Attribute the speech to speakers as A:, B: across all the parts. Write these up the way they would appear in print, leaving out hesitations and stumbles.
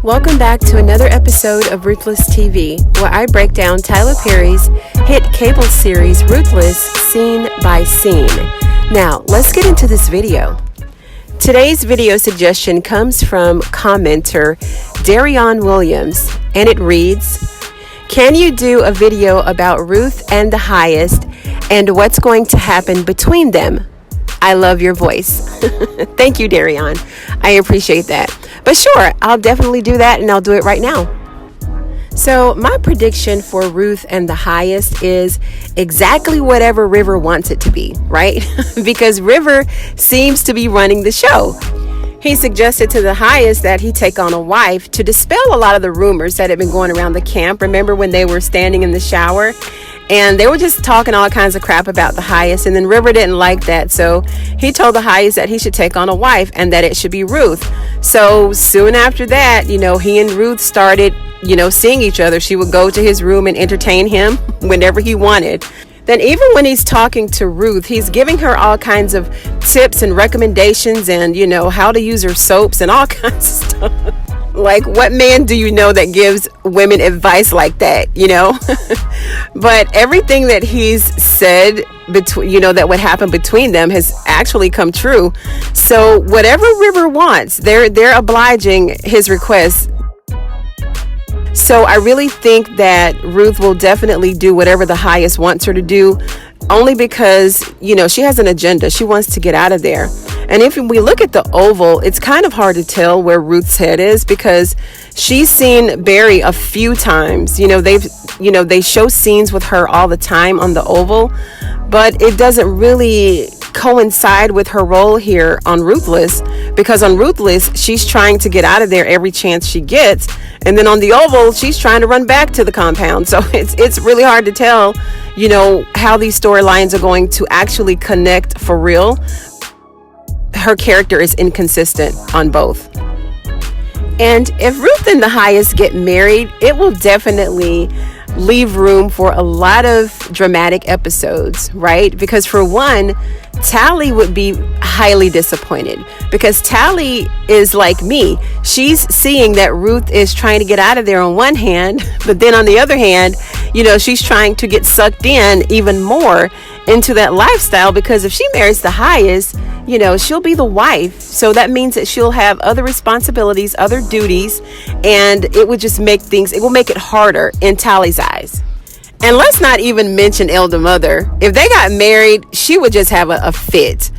A: Welcome back to another episode of Ruthless TV, where I break down Tyler Perry's hit cable series Ruthless scene by scene. Now, let's get into this video. Today's video suggestion comes from commenter Darion Williams, and it reads, "Can you do a video about Ruth and the Highest and what's going to happen between them? I love your voice." Thank you, Darion. I appreciate that. But sure, I'll definitely do that, and I'll do it right now. So my prediction for Ruth and the Highest is exactly whatever River wants it to be, right? Because River seems to be running the show. He suggested to the Highest that he take on a wife to dispel a lot of the rumors that had been going around the camp. Remember when they were standing in the shower and they were just talking all kinds of crap about the Highest, and then River didn't like that, so he told the Highest that he should take on a wife and that it should be Ruth. So soon after that, he and Ruth started seeing each other. She would go to his room and entertain him whenever he wanted. Then even when he's talking to Ruth, he's giving her all kinds of tips and recommendations and, how to use her soaps and all kinds of stuff. Like, what man do you know that gives women advice like that, But everything that he's said that would happen between them has actually come true. So whatever River wants, they're obliging his request. So I really think that Ruth will definitely do whatever the Highest wants her to do, only because, she has an agenda. She wants to get out of there. And if we look at the Oval, it's kind of hard to tell where Ruth's head is because she's seen Barry a few times. They show scenes with her all the time on the Oval, but it doesn't really coincide with her role here on Ruthless, because on Ruthless she's trying to get out of there every chance she gets, and then on the Oval she's trying to run back to the compound. So it's really hard to tell how these storylines are going to actually connect for real. Her character is inconsistent on both. And if Ruth and the Highest get married, it will definitely leave room for a lot of dramatic episodes, right? Because for one, Callie would be highly disappointed, because Callie is like me. She's seeing that Ruth is trying to get out of there on one hand, but then on the other hand, she's trying to get sucked in even more into that lifestyle, because if she marries the Highest, she'll be the wife. So that means that she'll have other responsibilities, other duties, and it would just make it harder in Tallie's eyes. And let's not even mention Elder Mother. If they got married, she would just have a fit.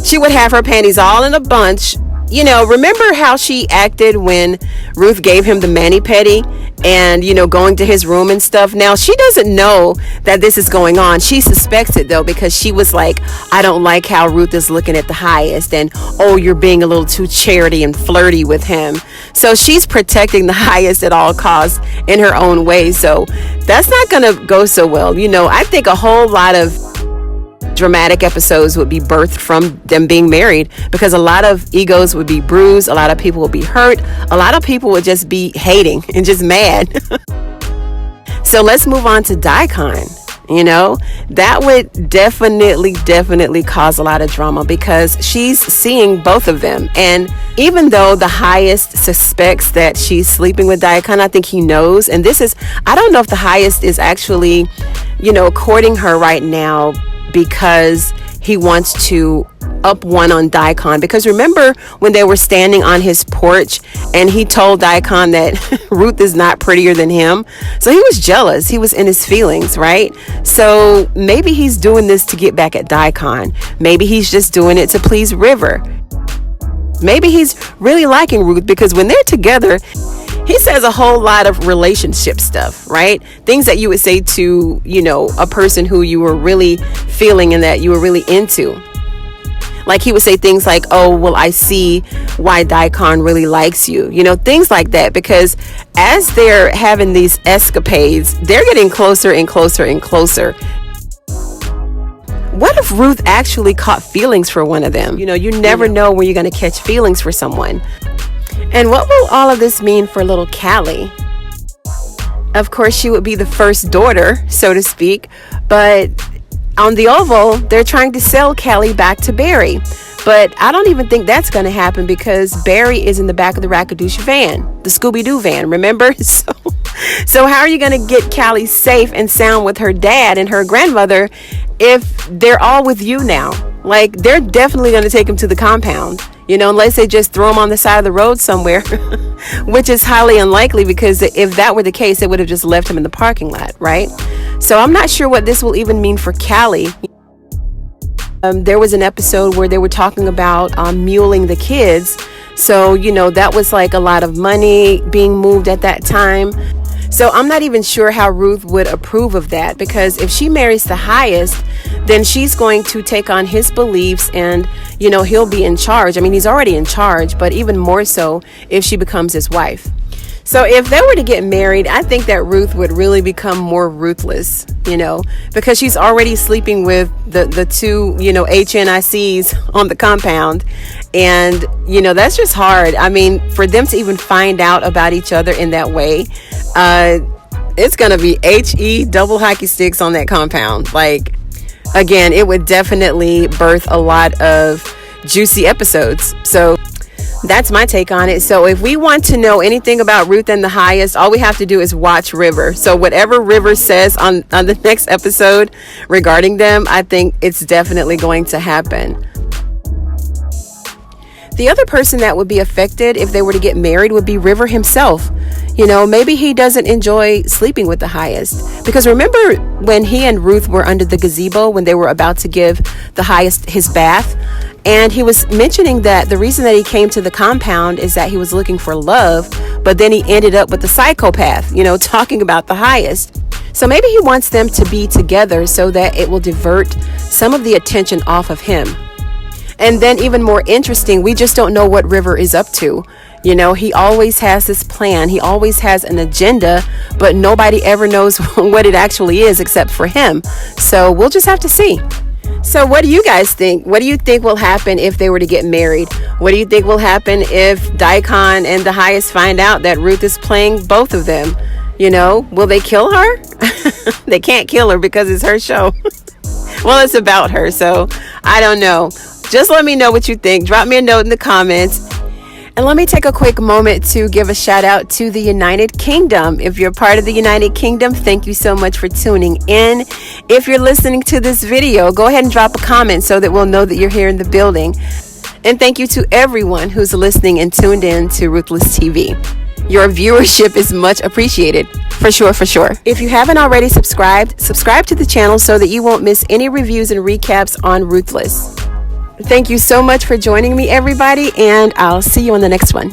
A: She would have her panties all in a bunch. Remember how she acted when Ruth gave him the mani-pedi and, going to his room and stuff? Now, she doesn't know that this is going on. She suspects it, though, because she was like, I don't like how Ruth is looking at the Highest, and, oh, you're being a little too charity and flirty with him. So she's protecting the Highest at all costs in her own way. So that's not going to go so well. I think a whole lot of dramatic episodes would be birthed from them being married, because a lot of egos would be bruised, a lot of people would be hurt, a lot of people would just be hating and just mad. So let's move on to Daikon. That would definitely cause a lot of drama, because she's seeing both of them. And even though the Highest suspects that she's sleeping with Daikon, I think he knows. And I don't know if the Highest is actually, courting her right now because he wants to up one on Daikon. Because remember when they were standing on his porch and he told Daikon that Ruth is not prettier than him? So he was jealous. He was in his feelings, right? So maybe he's doing this to get back at Daikon. Maybe he's just doing it to please River. Maybe he's really liking Ruth, because when they're together, he says a whole lot of relationship stuff, right? Things that you would say to, a person who you were really feeling and that you were really into. Like he would say things like, oh, well, I see why Daikon really likes you. Things like that. Because as they're having these escapades, they're getting closer and closer and closer. What if Ruth actually caught feelings for one of them? You never know when you're going to catch feelings for someone. And what will all of this mean for little Callie? Of course, she would be the first daughter, so to speak, but on the Oval, they're trying to sell Callie back to Barry. But I don't even think that's going to happen because Barry is in the back of the Rakadushi van, the Scooby-Doo van, remember? So how are you going to get Callie safe and sound with her dad and her grandmother if they're all with you now? Like, they're definitely going to take him to the compound, unless they just throw him on the side of the road somewhere, which is highly unlikely because if that were the case, they would have just left him in the parking lot, right? So I'm not sure what this will even mean for Callie. There was an episode where they were talking about muling the kids. So, that was like a lot of money being moved at that time. So I'm not even sure how Ruth would approve of that, because if she marries the highest, then she's going to take on his beliefs and, he'll be in charge. I mean, he's already in charge, but even more so if she becomes his wife. So if they were to get married, I think that Ruth would really become more ruthless, because she's already sleeping with the two, HNICs on the compound. And, that's just hard. I mean, for them to even find out about each other in that way, it's going to be HE double hockey sticks on that compound. Like, again, it would definitely birth a lot of juicy episodes. So that's my take on it. So if we want to know anything about Ruth and the highest, all we have to do is watch River. So whatever River says on the next episode regarding them, I think it's definitely going to happen. The other person that would be affected if they were to get married would be River himself. Maybe he doesn't enjoy sleeping with the highest. Because remember when he and Ruth were under the gazebo when they were about to give the highest his bath? And he was mentioning that the reason that he came to the compound is that he was looking for love, but then he ended up with the psychopath, talking about the highest. So maybe he wants them to be together so that it will divert some of the attention off of him. And then even more interesting, we just don't know what River is up to. He always has this plan. He always has an agenda, but nobody ever knows what it actually is except for him. So we'll just have to see. So what do you guys think? What do you think will happen if they were to get married? What do you think will happen if Daikon and the highest find out that Ruth is playing both of them? Will they kill her? They can't kill her because it's her show. Well, it's about her, so I don't know. Just let me know what you think. Drop me a note in the comments. And let me take a quick moment to give a shout out to the United Kingdom. If you're part of the United Kingdom, thank you so much for tuning in. If you're listening to this video, go ahead and drop a comment so that we'll know that you're here in the building. And thank you to everyone who's listening and tuned in to Ruthless TV. Your viewership is much appreciated. For sure, for sure. If you haven't already subscribe to the channel so that you won't miss any reviews and recaps on Ruthless. Thank you so much for joining me, everybody, and I'll see you on the next one.